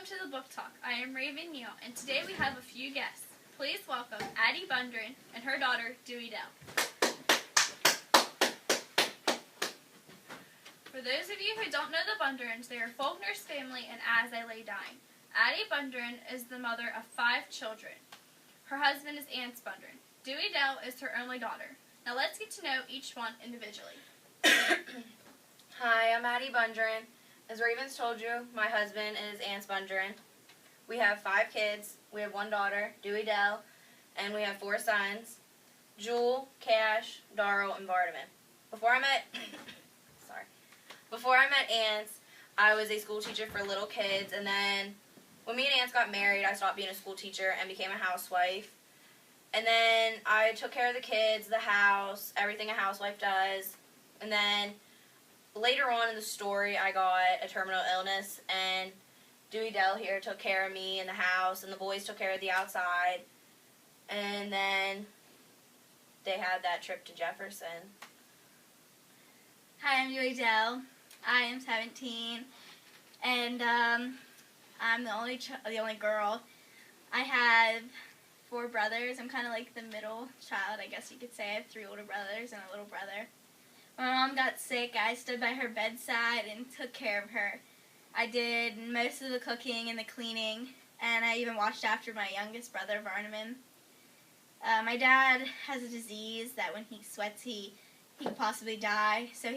Welcome to the Book Talk. I am Raven Neal, and today we have a few guests. Please welcome Addie Bundren and her daughter, Dewey Dell. For those of you who don't know the Bundrens, they are Faulkner's family and As I Lay Dying. Addie Bundren is the mother of 5 children. Her husband is Ance Bundren. Dewey Dell is her only daughter. Now let's get to know each one individually. Hi, I'm Addie Bundren. As Raven's told you, my husband is Ance Bundren. We have 5 kids. We have 1 daughter, Dewey Dell, and we have 4 sons, Jewel, Cash, Darrell, and Vardaman. Before I met Ance, I was a school teacher for little kids, and then when me and Ance got married, I stopped being a school teacher and became a housewife. And then I took care of the kids, the house, everything a housewife does. And then later on in the story, I got a terminal illness, and Dewey Dell here took care of me in the house, and the boys took care of the outside. And then they had that trip to Jefferson. Hi, I'm Dewey Dell. I am 17, and I'm the only girl. I have 4 brothers. I'm kind of like the middle child, I guess you could say. I have 3 older brothers and a little brother. When my mom got sick, I stood by her bedside and took care of her. I did most of the cooking and the cleaning, and I even watched after my youngest brother, Vardaman. My dad has a disease that when he sweats, he could possibly die, so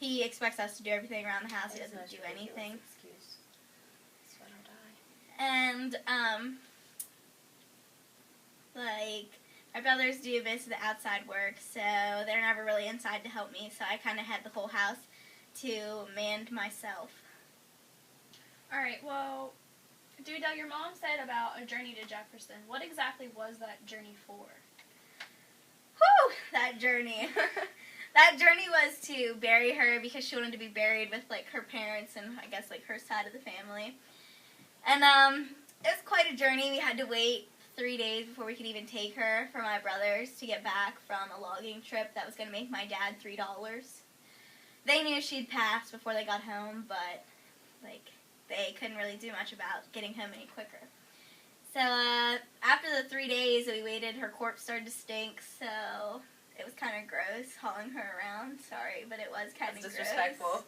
he expects us to do everything around the house. He doesn't do anything. Sweat or die. And, my brothers do most of the outside work, so they're never really inside to help me, so I kind of had the whole house to mend myself. Alright, well, Dewey Dell, your mom said about a journey to Jefferson. What exactly was that journey for? Whew, that journey. That journey was to bury her because she wanted to be buried with, her parents and, I guess, her side of the family. And, it was quite a journey. We had to wait 3 days before we could even take her for my brothers to get back from a logging trip that was going to make my dad $3. They knew she'd passed before they got home, but, they couldn't really do much about getting home any quicker. So, after the 3 days that we waited, her corpse started to stink, so it was kind of gross hauling her around. Sorry, but it was kind of gross. Disrespectful.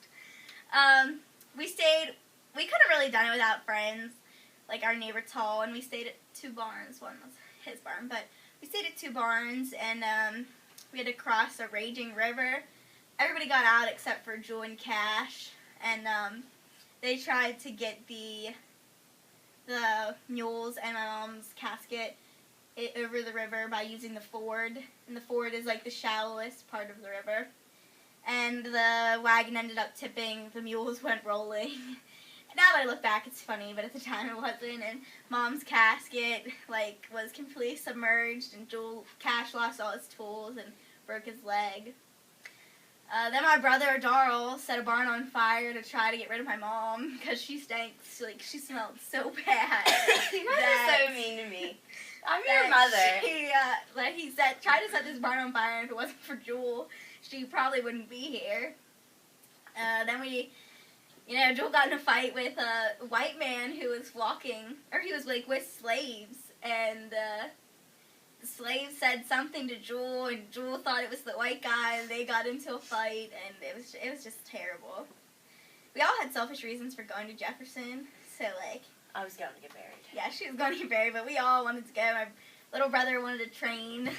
We could have really done it without friends, like our neighbor Tall, and we stayed at 2 barns. One was his barn, but we stayed at 2 barns, and we had to cross a raging river. Everybody got out except for Jewel and Cash, and they tried to get the mules and my mom's casket over the river by using the ford, and the ford is the shallowest part of the river. And the wagon ended up tipping, the mules went rolling. Now that I look back, it's funny, but at the time it wasn't. And Mom's casket, was completely submerged, and Cash lost all his tools and broke his leg. Then my brother, Darrell, set a barn on fire to try to get rid of my mom, because she stank, she smelled so bad. You guys are so mean to me. I'm your mother. He tried to set this barn on fire, and if it wasn't for Jewel, she probably wouldn't be here. Then Jewel got in a fight with a white man who was he was with slaves, and the slaves said something to Jewel, and Jewel thought it was the white guy, and they got into a fight, and it was just terrible. We all had selfish reasons for going to Jefferson, so I was going to get married. Yeah, she was going to get married, but we all wanted to go. My little brother wanted to train.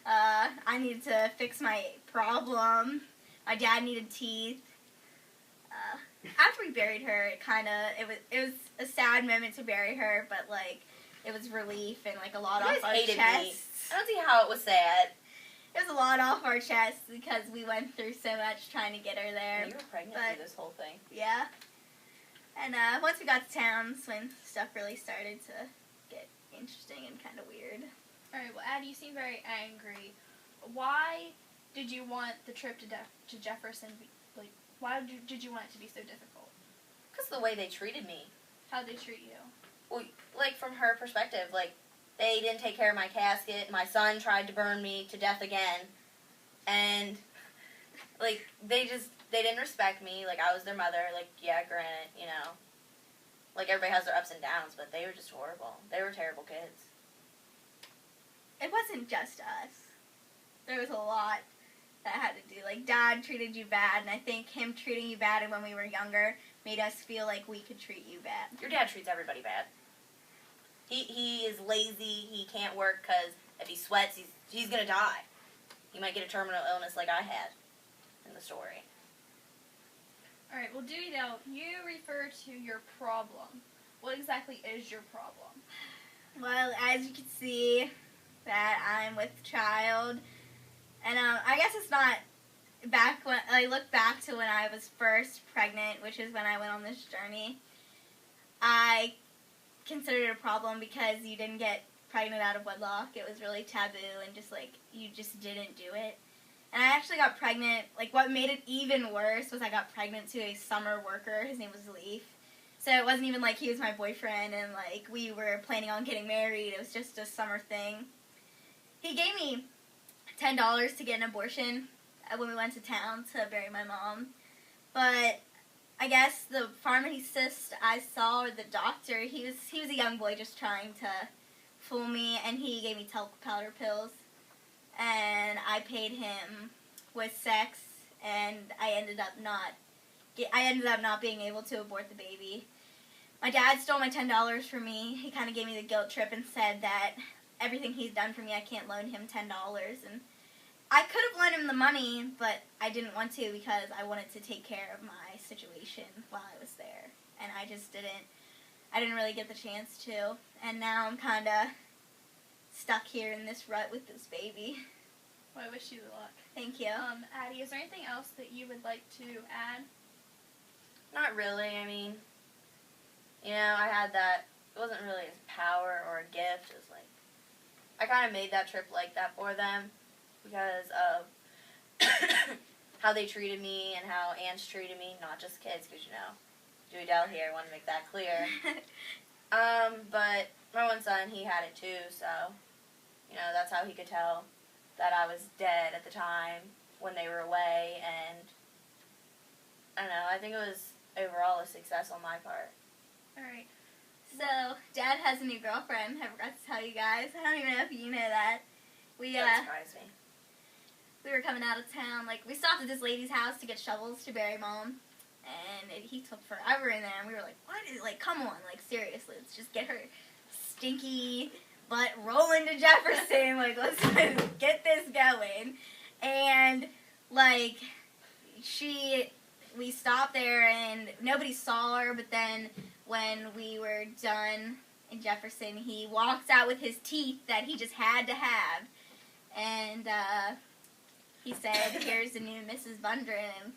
I needed to fix my problem. My dad needed teeth. After we buried her, it was a sad moment to bury her, but it was relief and a lot off our chests. I don't see how it was sad. It was a lot off our chests because we went through so much trying to get her there. You were pregnant through this whole thing. Yeah. And once we got to town, that's when stuff really started to get interesting and kind of weird. Alright, well, Addie, you seem very angry. Why did you want the trip to Jefferson? Why did you want it to be so difficult? Because the way they treated me. How'd they treat you? Well, from her perspective, they didn't take care of my casket. My son tried to burn me to death again. And, they didn't respect me. I was their mother. Yeah, granted, like, everybody has their ups and downs, but they were just horrible. They were terrible kids. It wasn't just us. There was a lot that I had to do. Like, Dad treated you bad, and I think him treating you bad when we were younger made us feel like we could treat you bad. Your dad treats everybody bad. He is lazy. He can't work because if he sweats, he's going to die. He might get a terminal illness like I had in the story. All right, well, Dewey Dale, you refer to your problem. What exactly is your problem? Well, as you can see, that I'm with child, and I guess it's not back when I look back to when I was first pregnant, which is when I went on this journey. I considered it a problem because you didn't get pregnant out of wedlock. It was really taboo, and just like you just didn't do it. And I actually got pregnant. Like, what made it even worse was I got pregnant to a summer worker. His name was Leaf. So it wasn't even like he was my boyfriend and like we were planning on getting married. It was just a summer thing. He gave me $10 to get an abortion when we went to town to bury my mom. But I guess the pharmacist I saw, or the doctor, he was a young boy just trying to fool me, and he gave me talc powder pills. And I paid him with sex, and I ended up not being able to abort the baby. My dad stole my $10 from me. He kind of gave me the guilt trip and said that everything he's done for me, I can't loan him $10. And I could have loaned him the money, but I didn't want to because I wanted to take care of my situation while I was there. And I just didn't. I didn't really get the chance to. And now I'm kind of stuck here in this rut with this baby. Well, I wish you the luck. Thank you. Addie, is there anything else that you would like to add? Not really. I mean, you know, I had that. It wasn't really a power or a gift. It was like, I kind of made that trip like that for them because of how they treated me and how aunts treated me, not just kids, because, you know, Dewey Dell here, I want to make that clear. But my one son, he had it too, so, you know, that's how he could tell that I was dead at the time when they were away, and I don't know, I think it was overall a success on my part. Alright. So, Dad has a new girlfriend. I forgot to tell you guys. I don't even know if you know that. That surprised me. We were coming out of town. Like, we stopped at this lady's house to get shovels to bury Mom. And he took forever in there. And we were like, what is, like, come on. Like, seriously. Let's just get her stinky butt rolling to Jefferson. Like, let's get this going. And, like, we stopped there and nobody saw her. But then when we were done in Jefferson, he walked out with his teeth that he just had to have. And he said, here's the new Mrs. Bundren. And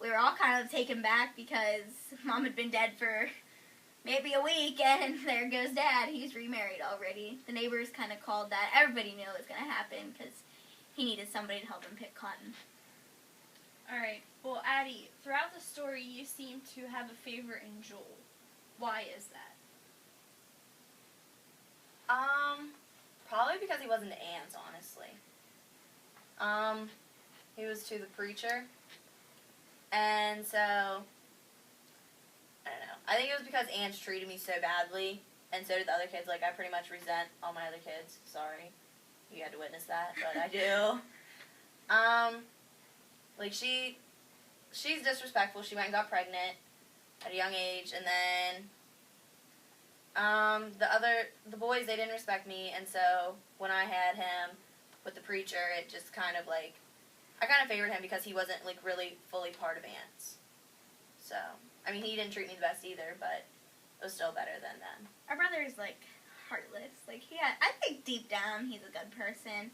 we were all kind of taken back because Mom had been dead for maybe a week, and there goes Dad. He's remarried already. The neighbors kind of called that. Everybody knew it was going to happen because he needed somebody to help him pick cotton. Alright, well, Addie, throughout the story, you seem to have a favorite in Joel. Why is that? Probably because he wasn't to aunts, honestly. He was to the preacher. And so, I don't know. I think it was because aunts treated me so badly, and so did the other kids. Like, I pretty much resent all my other kids. Sorry. You had to witness that, but I do. Like, she's disrespectful. She went and got pregnant at a young age, and then the boys, they didn't respect me, and so when I had him with the preacher, it just kind of like, I kind of favored him because he wasn't like really fully part of aunts. So, I mean, he didn't treat me the best either, but it was still better than them. Our brother is, like, heartless. Like, I think deep down he's a good person.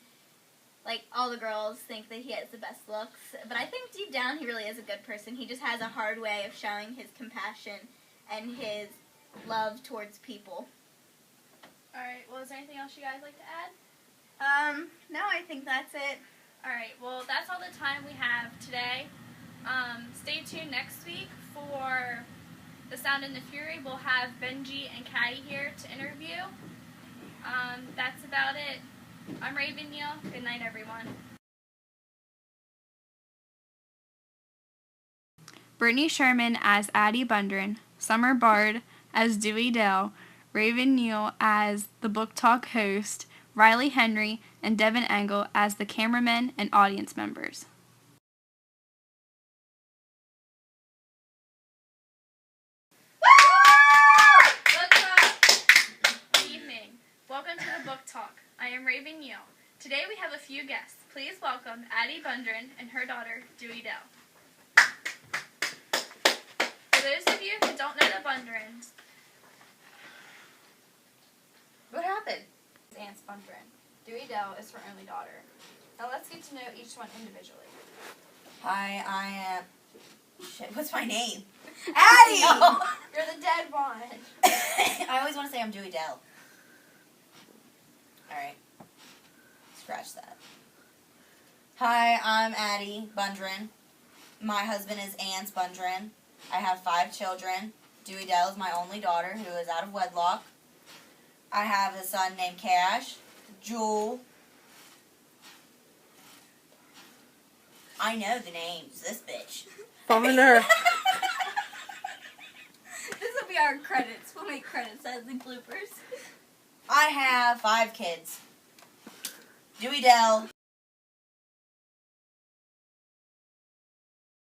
Like, all the girls think that he has the best looks, but I think deep down he really is a good person. He just has a hard way of showing his compassion and his love towards people. Alright, well, is there anything else you guys like to add? No, I think that's it. Alright, well, that's all the time we have today. Stay tuned next week for The Sound and the Fury. We'll have Benji and Caddy here to interview. That's about it. I'm Raven Neal. Good night, everyone. Brittany Sherman as Addie Bundren, Summer Bard as Dewey Dell, Raven Neal as the Book Talk host, Riley Henry and Devin Engel as the cameramen and audience members. Book Talk! Good evening. Welcome to the Book Talk. I am Raven Neal. Today we have a few guests. Please welcome Addie Bundren and her daughter, Dewey Dell. For those of you who don't know the Bundrens, What happened? Aunt Bundren. Dewey Dell is her only daughter. Now let's get to know each one individually. Hi, I am... Shit, what's my name? Addie! No. You're the dead one. I always want to say I'm Dewey Dell. Alright. Scratch that. Hi, I'm Addie Bundren. My husband is Ance Bundren. I have 5 children. Dewey Dell is my only daughter who is out of wedlock. I have a son named Cash, Jewel. I know the names, this bitch. Boner. This will be our credits. We'll make credits as the bloopers. I have 5 kids. Dewey Dell,